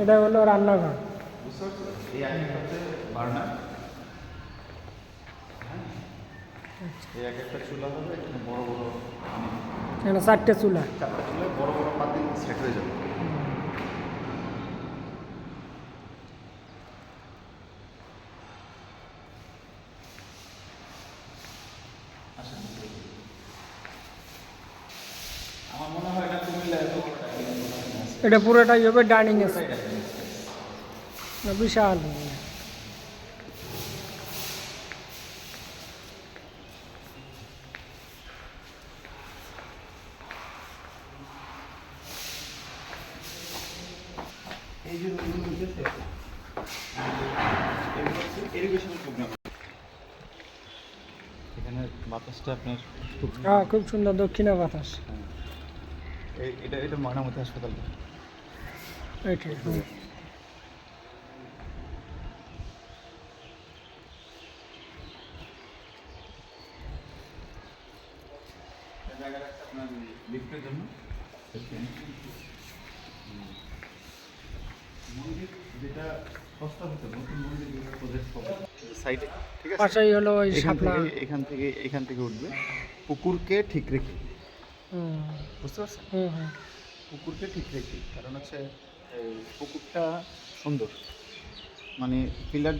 এটা হলো রান্নাঘর। বুঝতে পারছো? এই একটা হচ্ছে বার্নার, হ্যাঁ, এই এক একটা চুলা হবে, এখানে বড় বড় এখানে 4টে চুলা। চারটা চুলায় বড় বড় পাতিল সেট হয়ে যাবে। আসেন, আমার মনে হয় এটা কুমিল্লা এত বড় ডাইনিং আছে। এটা পুরোটাই হবে ডাইনিং পুরোটাই স্পেস। Dining space. বিশাল। এই যে রুমগুলো উঠেছে, এগুলো হচ্ছে ইরিগেশন প্রোগ্রাম। এখানে বাতাসটা আপনার খুব, হ্যাঁ, খুব সুন্দর দক্ষিণা বাতাস। হ্যাঁ, এটা এটা ময়নামতি হাসপাতালটা। এটাই। জায়গা রাখছে আপনার লিফটের জন্য। মন্দির যেটা সস্তা হতে নতুন মন্দির যেটা প্রজেক্ট হবে সাইডে, ঠিক আছে, পাশেই হলো ওই এখান শাপলা। থেকে এখান থেকে উঠবে পুকুরকে ঠিক রেখে। হুম বুঝতে পারছেন? হুম হুম। পুকুরকে ঠিক রেখে, কারণ হচ্ছে এই পুকুরটা সুন্দর, মানে পিলার